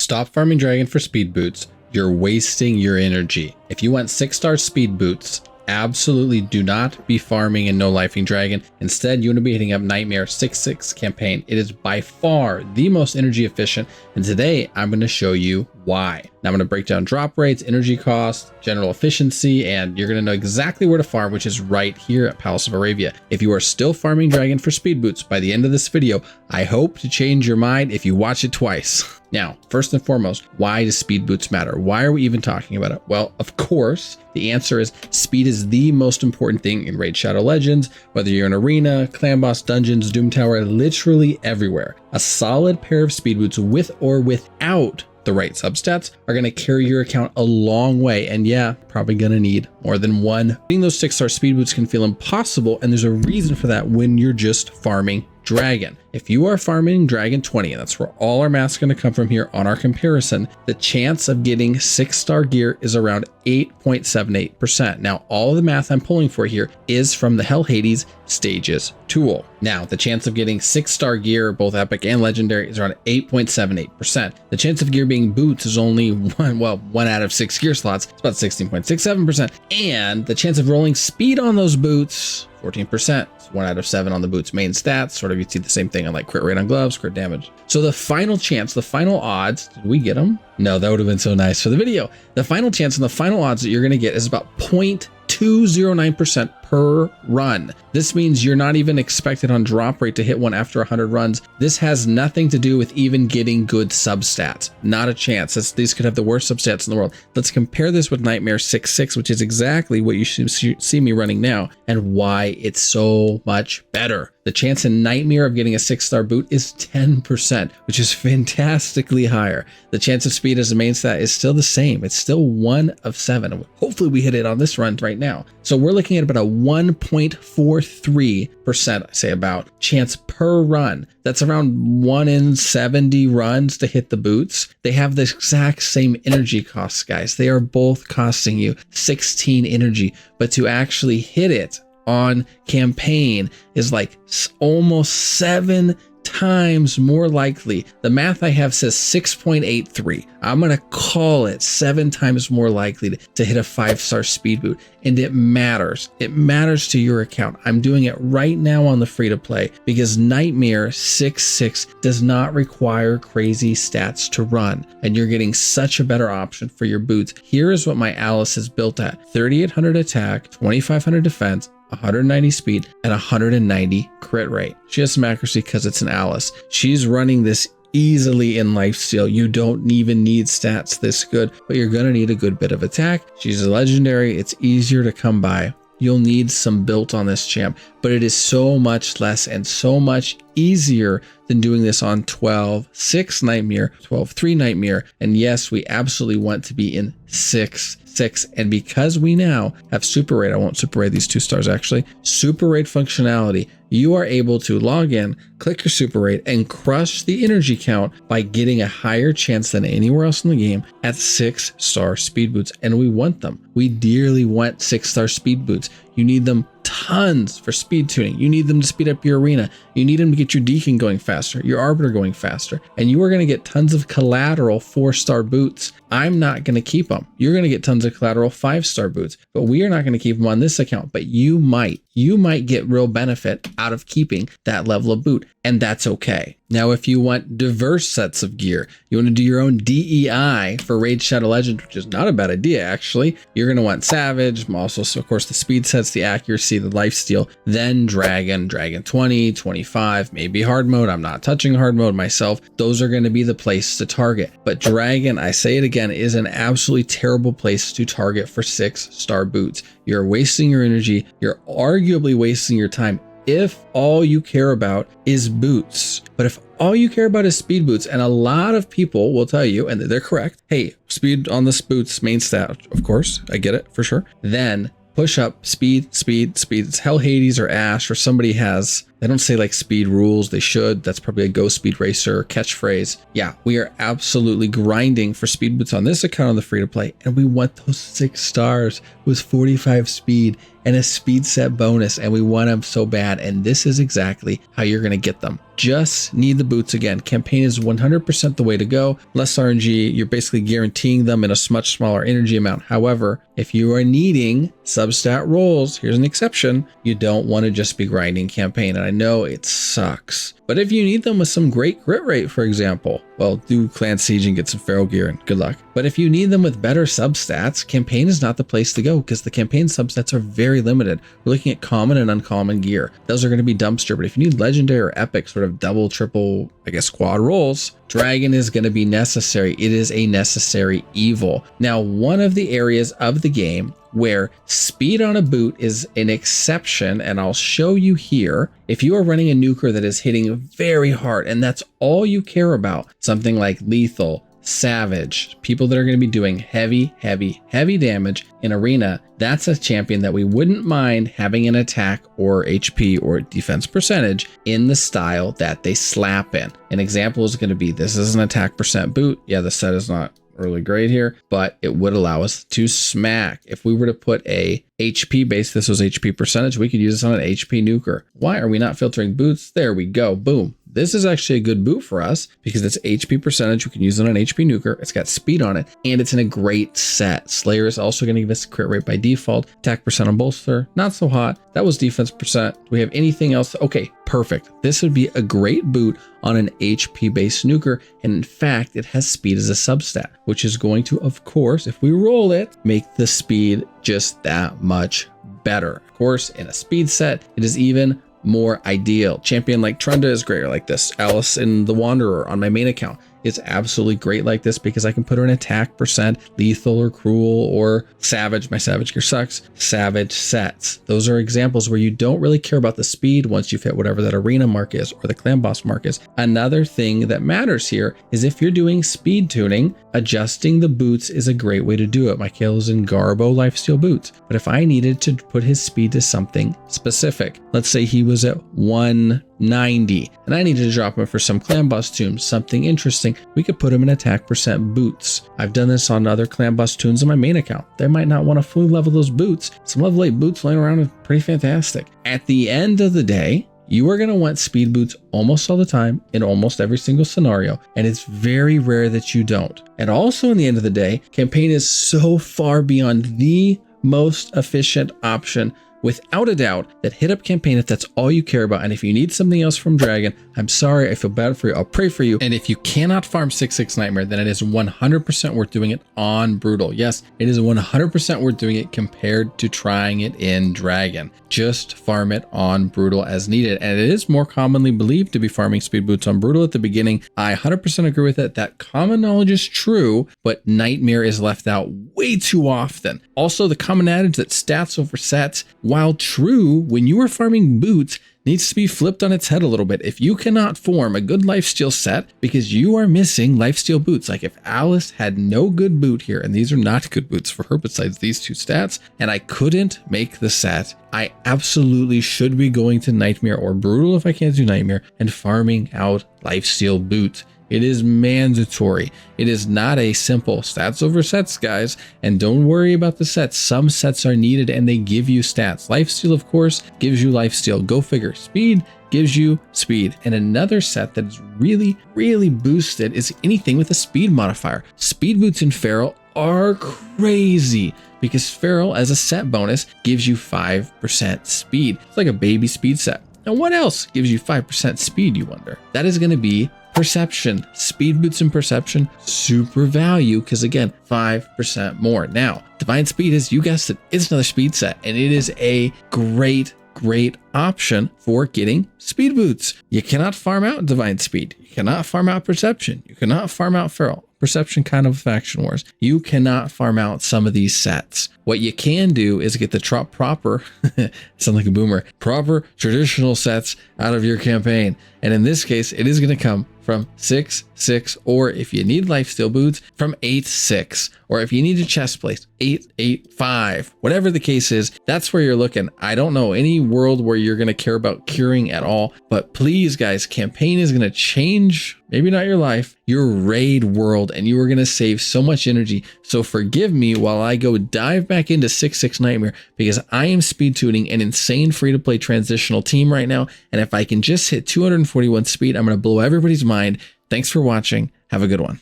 Stop farming dragon for speed boots. You're wasting your energy. If you want 6-star speed boots, absolutely do not be farming and no lifing dragon. Instead, you want to be hitting up Nightmare 6/6 campaign. It is by far the most energy efficient, and today I'm going to show you why. Now I'm going to break down drop rates, energy costs, general efficiency, and you're going to know exactly where to farm, which is right here at Palace of Aravia. If you are still farming dragon for speed boots by the end of this video, I hope to change your mind if you watch it twice. Now, first and foremost, why do speed boots matter? Why are we even talking about it? Well, of course, the answer is speed is the most important thing in Raid Shadow Legends, whether you're in Arena, Clan Boss, Dungeons, Doom Tower, literally everywhere. A solid pair of speed boots with or without the right substats are going to carry your account a long way, and yeah, probably going to need more than one. Getting those 6-star speed boots can feel impossible, and there's a reason for that when you're just farming dragon. If you are farming dragon 20, and that's where all our math's going to come from here on our comparison, the chance of getting 6-star gear is around 8.78%. Now, all of the math I'm pulling for here is from the Hell Hades Stages tool. Now, the chance of getting 6-star gear, both epic and legendary, is around 8.78%. The chance of gear being boots is only one out of 6 gear slots. It's about 16.67%. And the chance of rolling speed on those boots, 14%. It's 1 out of 7 on the boots main stats. Sort of, you see the same thing on like crit rate on gloves, crit damage. So the final chance, the final odds, did we get them? No, that would have been so nice for the video. The final chance and the final odds that you're going to get is about 0.209% per run. This means you're not even expected on drop rate to hit one after 100 runs. This has nothing to do with even getting good substats. Not a chance. These could have the worst substats in the world. Let's compare this with Nightmare 6/6, which is exactly what you should see me running now, and why it's so much better. The chance in Nightmare of getting a 6-star boot is 10%, which is fantastically higher. The chance of speed as a main stat is still the same. It's still 1 of 7. Hopefully we hit it on this run right now. So we're looking at about a 1.43%, I say about, chance per run. That's around 1 in 70 runs to hit the boots. They have the exact same energy costs, guys. They are both costing you 16 energy, but to actually hit it on campaign is like almost 7 times more likely. The math I have says 6.83. I'm going to call it 7 times more likely to hit a 5-star speed boot. And it matters. It matters to your account. I'm doing it right now on the free to play because Nightmare 6/6 does not require crazy stats to run. And you're getting such a better option for your boots. Here is what my Alice is built at: 3,800 attack, 2,500 defense, 190 speed, and 190 crit rate. She has some accuracy because it's an Alice. She's running this easily in lifesteal. You don't even need stats this good, but you're going to need a good bit of attack. She's a legendary. It's easier to come by. You'll need some built on this champ, but it is so much less and so much easier than doing this on 12/6 Nightmare, 12/3 Nightmare. And yes, we absolutely want to be in 6/6. And because we now have Super Raid, I won't Super Raid these 2 stars actually, Super Raid functionality, you are able to log in, click your Super Raid, and crush the energy count by getting a higher chance than anywhere else in the game at 6-star speed boots. And we want them. We dearly want 6-star speed boots. You need them tons for speed tuning. You need them to speed up your arena. You need them to get your Deacon going faster, your Arbiter going faster, and you are going to get tons of collateral 4-star boots. I'm not going to keep them. You're going to get tons of collateral 5-star boots, but we are not going to keep them on this account, but you might get real benefit out of keeping that level of boot, and that's okay. Now, if you want diverse sets of gear, you want to do your own DEI for Raid Shadow Legends, which is not a bad idea, actually. You're going to want Savage, also, of course, the speed sets, the accuracy, the lifesteal, then Dragon 20, 25, maybe hard mode. I'm not touching hard mode myself. Those are going to be the place to target. But Dragon, I say it again, is an absolutely terrible place to target for 6-star boots. You're wasting your energy. You're arguably wasting your time if all you care about is boots. But if all you care about is speed boots, and a lot of people will tell you, and they're correct, hey, speed on this boots main stat, of course, I get it for sure, then push up speed. It's Hell Hades or Ash, or somebody has They don't say like speed rules. They should. That's probably a Go Speed Racer catchphrase. Yeah, we are absolutely grinding for speed boots on this account on the free to play. And we want those 6 stars with 45 speed and a speed set bonus. And we want them so bad. And this is exactly how you're going to get them. Just need the boots again. Campaign is 100% the way to go. Less RNG, you're basically guaranteeing them in a much smaller energy amount. However, if you are needing substat rolls, here's an exception. You don't want to just be grinding campaign. And I know it sucks. But if you need them with some great crit rate, for example, well, do Clan Siege and get some Feral Gear and good luck. But if you need them with better substats, campaign is not the place to go because the campaign substats are very limited. We're looking at common and uncommon gear. Those are going to be dumpster. But if you need legendary or epic, sort of double, triple, I guess quad rolls, Dragon is going to be necessary. It is a necessary evil. Now, one of the areas of the game where speed on a boot is an exception, and I'll show you here. If you are running a nuker that is hitting very hard and that's all you care about, something like lethal, savage, people that are going to be doing heavy damage in arena, that's a champion that we wouldn't mind having an attack or HP or defense percentage in the style that they slap in. An example is going to be, this is an attack percent boot. Yeah, the set is not really great here, but it would allow us to smack. If we were to put a HP base, this was HP percentage, we could use this on an HP nuker. Why are we not filtering boots? There we go. Boom. This is actually a good boot for us because it's HP percentage. We can use it on an HP nuker. It's got speed on it and it's in a great set. Slayer is also going to give us a crit rate by default. Attack percent on bolster, not so hot. That was defense percent. Do we have anything else? Okay, perfect. This would be a great boot on an HP based nuker. And in fact, it has speed as a substat, which is going to, of course, if we roll it, make the speed just that much better. Of course, in a speed set, it is even more ideal. Champion like Trunda is great like this. Alice in the Wanderer on my main account is absolutely great like this because I can put her in attack percent, lethal or cruel or savage. My savage gear sucks. Savage sets. Those are examples where you don't really care about the speed once you've hit whatever that arena mark is or the clan boss mark is. Another thing that matters here is if you're doing speed tuning, adjusting the boots is a great way to do it. Michael's in Garbo lifesteal boots. But if I needed to put his speed to something specific, let's say he was at 190 and I needed to drop him for some clan boss tunes, something interesting, we could put him in attack percent boots. I've done this on other clan boss tunes on my main account. They might not want to fully level those boots. Some level 8 boots laying around is pretty fantastic. At the end of the day, you are going to want speed boots almost all the time in almost every single scenario, and it's very rare that you don't. And also in the end of the day, campaign is so far beyond the most efficient option without a doubt that hit up campaign if that's all you care about. And if you need something else from Dragon, I'm sorry, I feel bad for you. I'll pray for you. And if you cannot farm 6/6 Nightmare, then it is 100% worth doing it on Brutal. Yes, it is 100% worth doing it compared to trying it in Dragon. Just farm it on Brutal as needed. And it is more commonly believed to be farming speed boots on Brutal at the beginning. I 100% agree with it. That common knowledge is true, but Nightmare is left out way too often. Also, the common adage that stats over sets, while true, when you are farming boots, needs to be flipped on its head a little bit. If you cannot form a good lifesteal set because you are missing lifesteal boots, like if Alice had no good boot here, and these are not good boots for her besides these two stats, and I couldn't make the set, I absolutely should be going to Nightmare or Brutal if I can't do Nightmare and farming out lifesteal boots. It is mandatory. It is not a simple stats over sets, guys. And don't worry about the sets. Some sets are needed and they give you stats. Lifesteal, of course, gives you lifesteal. Go figure. Speed gives you speed. And another set that is really, really boosted is anything with a speed modifier. Speed boots in Feral are crazy because Feral, as a set bonus, gives you 5% speed. It's like a baby speed set. Now, what else gives you 5% speed, you wonder? That is going to be Perception. Speed boots and Perception, super value because again, 5% more. Now, Divine Speed is, you guessed it, it's another speed set and it is a great option for getting speed boots. You cannot farm out Divine Speed. You cannot farm out Perception. You cannot farm out Feral. Perception kind of faction wars. You cannot farm out some of these sets. What you can do is get the proper, sound like a boomer, proper traditional sets out of your campaign. And in this case, it is going to come from 6-6, or if you need lifesteal boots, from 8-6, or if you need a chest plate, 8-8-5, whatever the case is, that's where you're looking. I don't know any world where you're going to care about curing at all, but please guys, campaign is going to change, maybe not your life, your raid world, and you are going to save so much energy. So forgive me while I go dive back into 6-6 Nightmare, because I am speed tuning an insane free-to-play transitional team right now, and if I can just hit 241 speed, I'm going to blow everybody's mind. Thanks for watching. Have a good one.